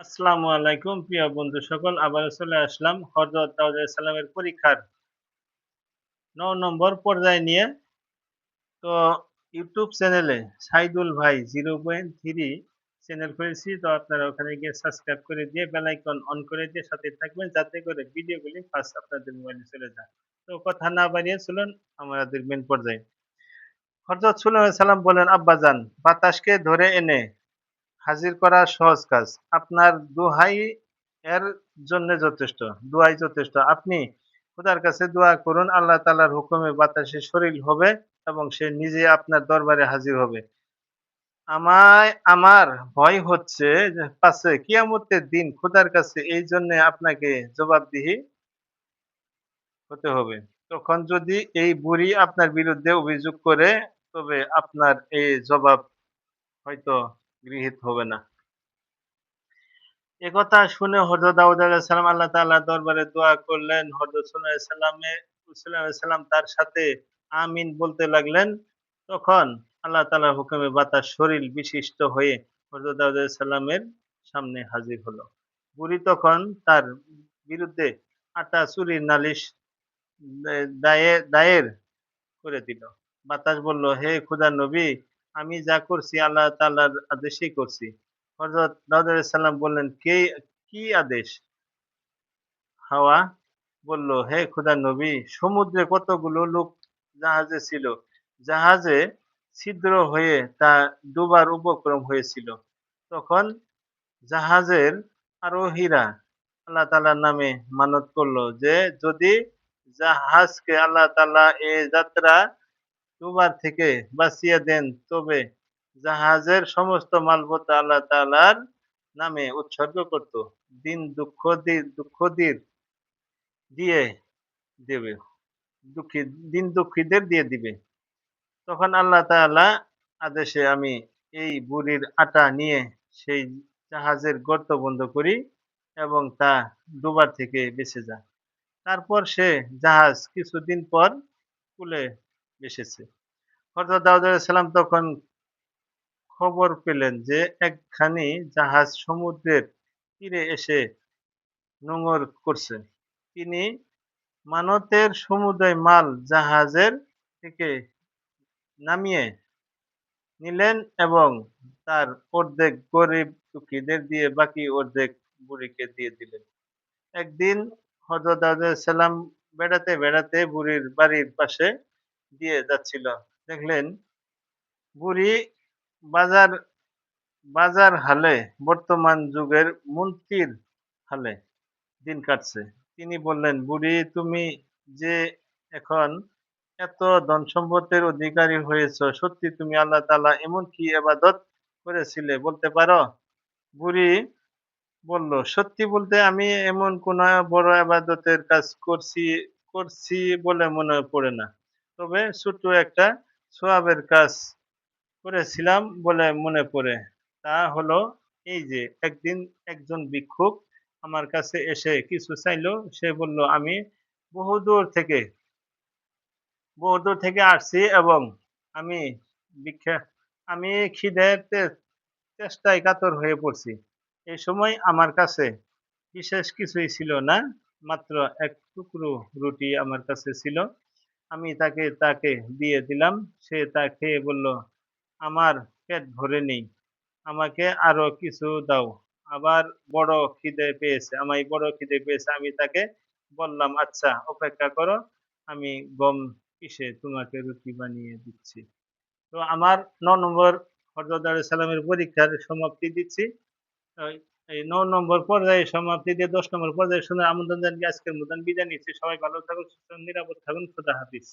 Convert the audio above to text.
আসসালামু আলাইকুম প্রিয় বন্ধু সকল। আবারও চলে আসলাম হযরত দাউদ আলাইহিস সালামের পরীক্ষার ৯ নম্বর পর্যায় নিয়ে। তো ইউটিউব চ্যানেলে সাইদুল ভাই 0.3 চ্যানেল করেছি। তো আপনারা ওখানে গিয়ে সাবস্ক্রাইব করে দিয়ে বেল আইকন অন করে দিয়ে সাথে থাকবেন যাতে করে ভিডিওগুলি ফার্স্ট আপনাদের মোবাইলে চলে যায়। তো কথা না বাড়িয়ে চলুন আমাদের মেইন পর্যায়ে। হযরত সুলাইমান আলাইহিস সালাম বললেন, আব্বাজান, বাতাসকে ধরে এনে হাজির করা সহজ কাজ। আপনার দোহাই এর জন্যে যথেষ্ট। দোয়াই যথেষ্ট। আপনি খোদার কাছে দোয়া করুন, আল্লাহ তাআলার হুকুমে বাতাসে সরিল হবে এবং সে নিজে আপনার দরবারে হাজির হবে। আমার ভয় হচ্ছে যে পাছে কিয়ামতের দিন খোদার কাছে এই জন্যে আপনাকে জবাবদিহি হতে হবে। তখন যদি এই বুড়ি আপনার বিরুদ্ধে অভিযোগ করে তবে আপনার এই জবাব হয়তো গৃহীত হবে না। একথা শুনে হযরত দাউদ আলাইহিস সালাম আল্লাহ তাআলার দরবারে দোয়া করলেন। হযরত সুলাইমান আলাইহিস সালাম তার সাথে আমিন বলতে লাগলেন। তখন আল্লাহ তাআলার হুকুমে বাতাস সরিল বিশিষ্ট হয়ে হযরত দাউদ আলাইহিস সালামের সামনে হাজির হলো। বুড়ি তখন তার বিরুদ্ধে আটা চুরির নালিশ দায়ের করে দিল। বাতাস বলল, হে খোদার নবী, আমি যা করছি আল্লাহ তাআলার আদেশেই করছি। হযরত দাউদ আলাইহিস সালাম বললেন, কি আদেশ? হাওয়া বলল, হে খোদার নবী, সমুদ্রে কতগুলো লোক জাহাজে ছিল। জাহাজে ছিদ্র হয়ে তা ডুবার উপক্রম হয়েছিল। তখন জাহাজের আরোহীরা আল্লাহ তাআলার নামে মানত করল যে যদি জাহাজকে আল্লাহ তাআলা এ যাত্রা ডুবার থেকে বাঁচিয়ে দেন তবে জাহাজের সমস্ত মালপত্র আল্লাহ তাআলার নামে উৎসর্গ করত। দিন দুঃখীদের দিয়ে দেবে। দুঃখী দিন দুঃখীদের দিয়ে দিবে। তখন আল্লাহ তাআলা আদেশে আমি এই বুড়ির আটা নিয়ে সেই জাহাজের গর্ত বন্ধ করি এবং তা ডুবার থেকে বেঁচে যায়। তারপর সে জাহাজ কিছুদিন পর কূলে ভেসেছে। হযরত দাউদ আলাইহিস সালাম তখন খবর পেলেন যে একখানি জাহাজ সমুদ্রের তীরে এসে নোঙর করছে। তিনি মানতের সমুদয় মাল জাহাজের থেকে নামিয়ে নিলেন এবং তার অর্ধেক গরিব দুঃখীদের দিয়ে বাকি অর্ধেক বুড়িকে দিয়ে দিলেন। একদিন হযরত দাউদ আলাইহিস সালাম বেড়াতে বুড়ির বাড়ির পাশে দিয়ে যাচ্ছিল। দেখলেন বুড়ি বাজার বাজার হালে বর্তমান যুগের মন্ত্রীর হালে দিন কাটছে। তিনি বললেন, বুড়ি, তুমি যে এখন এত ধন-সম্পদের অধিকারী হয়েছ, সত্যি তুমি আল্লাহ তাআলা এমন কি ইবাদত করেছিলে বলতে পারো? বুড়ি বলল, সত্যি বলতে আমি এমন কোন বড় ইবাদতের কাজ করছি বলে মনে পড়ে না। তবে ছোট্ট একটা সওয়াবের কাজ করেছিলাম বলে মনে পড়ে। তা হলো এই যে একদিন একজন ভিক্ষুক আমার কাছে এসে কিছু চাইলো। সে বলল, আমি বহুদূর থেকে বহুদূর থেকে আসছি এবং আমি ভিক্ষা আমি খিদেতে তেষ্টায় কাতর হয়ে পড়ছি। এই সময় আমার কাছে বিশেষ কিছুই ছিল না। মাত্র এক টুকরো রুটি আমার কাছে ছিল। আমি তাকে দিয়ে দিলাম। সে তা খেয়ে বলল, আমার পেট ভরে নেই। আমাকে আরো কিছু দাও। আবার বড় খিদে পেয়েছে। আমি তাকে বললাম, আচ্ছা অপেক্ষা করো। আমি গম পিষে তোমাকে রুটি বানিয়ে দিচ্ছি। তো আমার ৯ নম্বর হযরত আলাইহিস সালামের পরীক্ষার সমাপ্তি দিচ্ছি। ওই এই ৯ নম্বর পর্যায়ে সমাপ্তি দিয়ে ১০ নম্বর পর্যায়ে শোনার আমন্ত্রণ জানিয়ে আজকের মতন বিদায় নিচ্ছি। সবাই ভালো থাকুন, সুস্থ নিরাপদ থাকুন। খোদা হাফিজ।